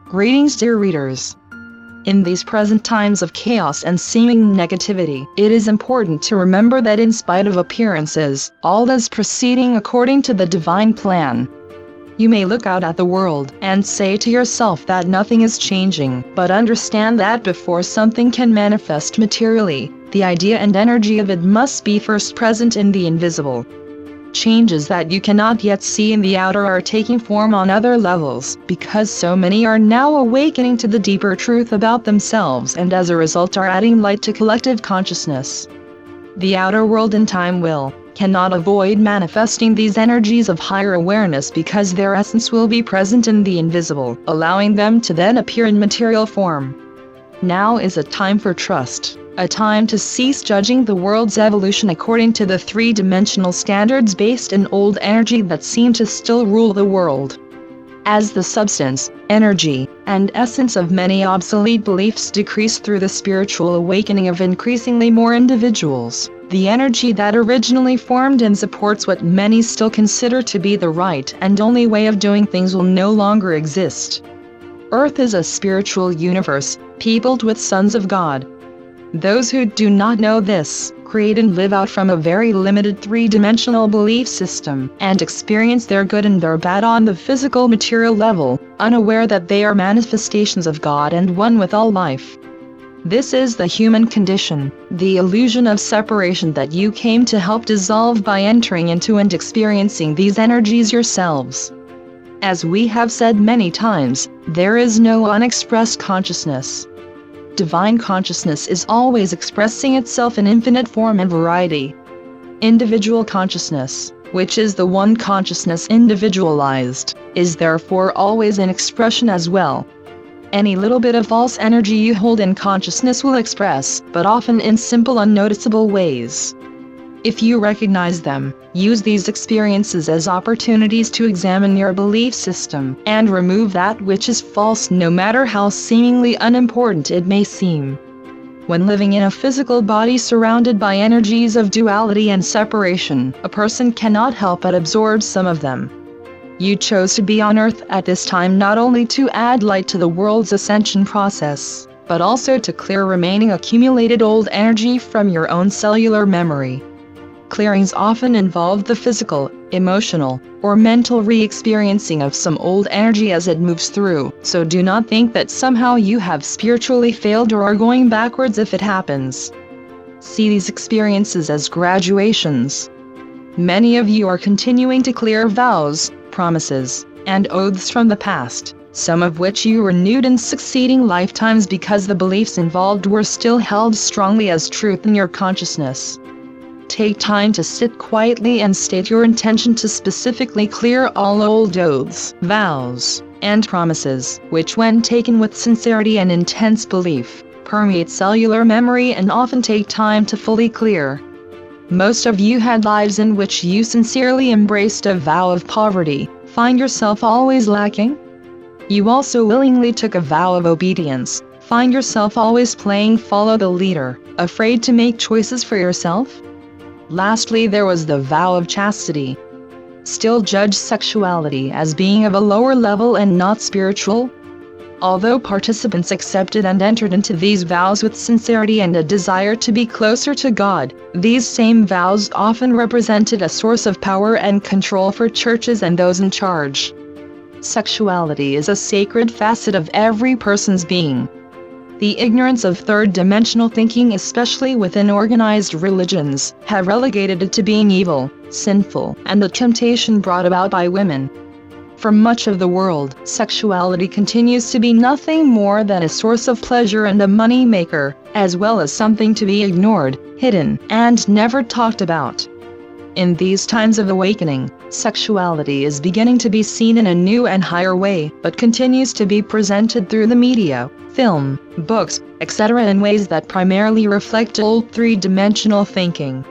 Greetings, dear readers. In these present times of chaos and seeming negativity, it is important to remember that in spite of appearances, all is proceeding according to the divine plan. You may look out at the world and say to yourself that nothing is changing, but understand that before something can manifest materially, the idea and energy of it must be first present in the invisible. Changes that you cannot yet see in the outer are taking form on other levels, because so many are now awakening to the deeper truth about themselves and as a result are adding light to collective consciousness. The outer world in time cannot avoid manifesting these energies of higher awareness because their essence will be present in the invisible, allowing them to then appear in material form. Now is a time for trust. A time to cease judging the world's evolution according to the three-dimensional standards based in old energy that seem to still rule the world. As the substance, energy, and essence of many obsolete beliefs decrease through the spiritual awakening of increasingly more individuals, the energy that originally formed and supports what many still consider to be the right and only way of doing things will no longer exist. Earth is a spiritual universe, peopled with sons of God. Those who do not know this, create and live out from a very limited three-dimensional belief system, and experience their good and their bad on the physical material level, unaware that they are manifestations of God and one with all life. This is the human condition, the illusion of separation that you came to help dissolve by entering into and experiencing these energies yourselves. As we have said many times, there is no unexpressed consciousness. Divine consciousness is always expressing itself in infinite form and variety. Individual consciousness, which is the one consciousness individualized, is therefore always in expression as well. Any little bit of false energy you hold in consciousness will express, but often in simple unnoticeable ways. If you recognize them, use these experiences as opportunities to examine your belief system and remove that which is false, no matter how seemingly unimportant it may seem. When living in a physical body surrounded by energies of duality and separation, a person cannot help but absorb some of them. You chose to be on Earth at this time not only to add light to the world's ascension process, but also to clear remaining accumulated old energy from your own cellular memory. Clearings often involve the physical, emotional, or mental re-experiencing of some old energy as it moves through, so do not think that somehow you have spiritually failed or are going backwards if it happens. See these experiences as graduations. Many of you are continuing to clear vows, promises, and oaths from the past, some of which you renewed in succeeding lifetimes because the beliefs involved were still held strongly as truth in your consciousness. Take time to sit quietly and state your intention to specifically clear all old oaths, vows, and promises, which when taken with sincerity and intense belief, permeate cellular memory and often take time to fully clear. Most of you had lives in which you sincerely embraced a vow of poverty. Find yourself always lacking? You also willingly took a vow of obedience. Find yourself always playing follow the leader, afraid to make choices for yourself? Lastly, there was the vow of chastity. Still judge sexuality as being of a lower level and not spiritual? Although participants accepted and entered into these vows with sincerity and a desire to be closer to God, these same vows often represented a source of power and control for churches and those in charge. Sexuality is a sacred facet of every person's being. The ignorance of third-dimensional thinking, especially within organized religions, have relegated it to being evil, sinful, and a temptation brought about by women. For much of the world, sexuality continues to be nothing more than a source of pleasure and a money maker, as well as something to be ignored, hidden, and never talked about. In these times of awakening, sexuality is beginning to be seen in a new and higher way, but continues to be presented through the media, film, books, etc. in ways that primarily reflect old three-dimensional thinking.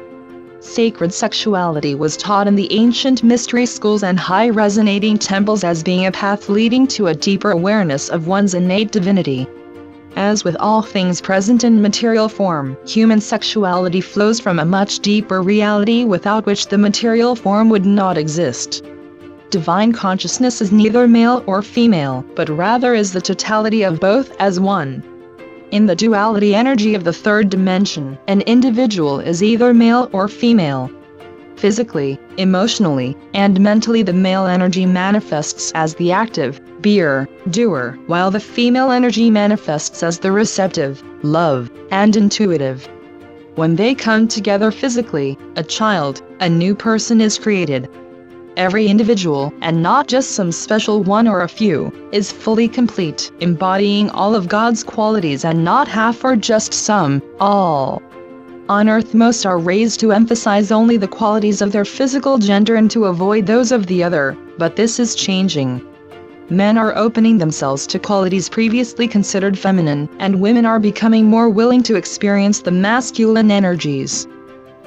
Sacred sexuality was taught in the ancient mystery schools and high-resonating temples as being a path leading to a deeper awareness of one's innate divinity. As with all things present in material form, human sexuality flows from a much deeper reality without which the material form would not exist. Divine consciousness is neither male or female, but rather is the totality of both as one. In the duality energy of the third dimension, an individual is either male or female. Physically, emotionally, and mentally, the male energy manifests as the active, beer, doer, while the female energy manifests as the receptive, love, and intuitive. When they come together physically, a child, a new person is created. Every individual, and not just some special one or a few, is fully complete, embodying all of God's qualities and not half or just some, all. On earth, most are raised to emphasize only the qualities of their physical gender and to avoid those of the other, but this is changing. Men are opening themselves to qualities previously considered feminine, and women are becoming more willing to experience the masculine energies.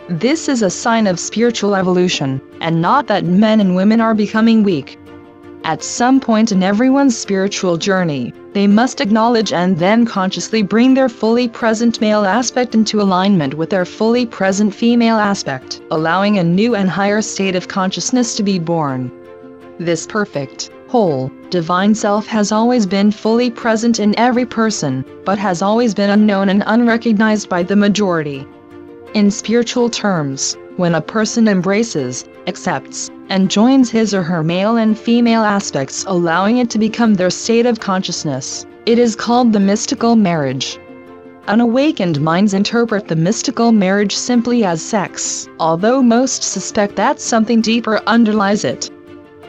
This is a sign of spiritual evolution, and not that men and women are becoming weak. At some point in everyone's spiritual journey, they must acknowledge and then consciously bring their fully present male aspect into alignment with their fully present female aspect, allowing a new and higher state of consciousness to be born. This perfect, whole, divine self has always been fully present in every person, but has always been unknown and unrecognized by the majority. In spiritual terms, when a person embraces, accepts, and joins his or her male and female aspects, allowing it to become their state of consciousness, it is called the mystical marriage. Unawakened minds interpret the mystical marriage simply as sex, although most suspect that something deeper underlies it.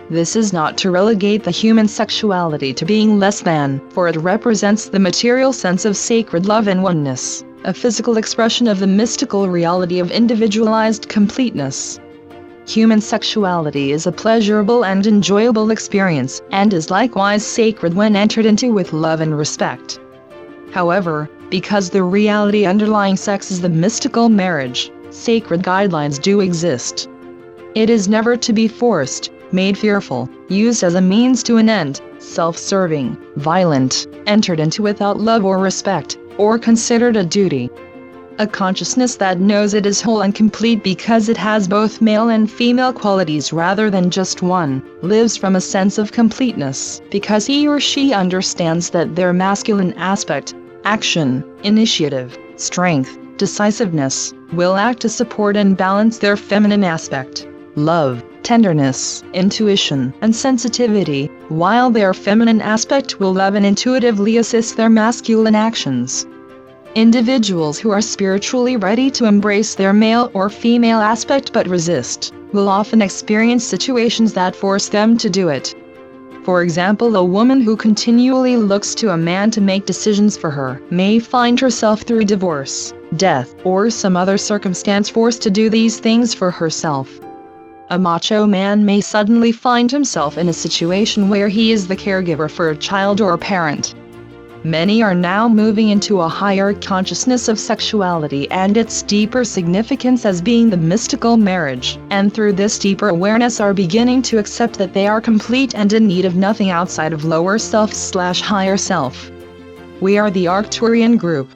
This is not to relegate the human sexuality to being less than, for it represents the material sense of sacred love and oneness, a physical expression of the mystical reality of individualized completeness. Human sexuality is a pleasurable and enjoyable experience, and is likewise sacred when entered into with love and respect. However, because the reality underlying sex is the mystical marriage, sacred guidelines do exist. It is never to be forced, made fearful, used as a means to an end, self-serving, violent, entered into without love or respect, or considered a duty. A consciousness that knows it is whole and complete because it has both male and female qualities rather than just one, lives from a sense of completeness because he or she understands that their masculine aspect, action, initiative, strength, decisiveness, will act to support and balance their feminine aspect, love, tenderness, intuition, and sensitivity, while their feminine aspect will love and intuitively assist their masculine actions. Individuals who are spiritually ready to embrace their male or female aspect but resist, will often experience situations that force them to do it. For example, a woman who continually looks to a man to make decisions for her may find herself through divorce, death, or some other circumstance forced to do these things for herself. A macho man may suddenly find himself in a situation where he is the caregiver for a child or a parent. Many are now moving into a higher consciousness of sexuality and its deeper significance as being the mystical marriage, and through this deeper awareness are beginning to accept that they are complete and in need of nothing outside of lower self/higher self. We are the Arcturian group.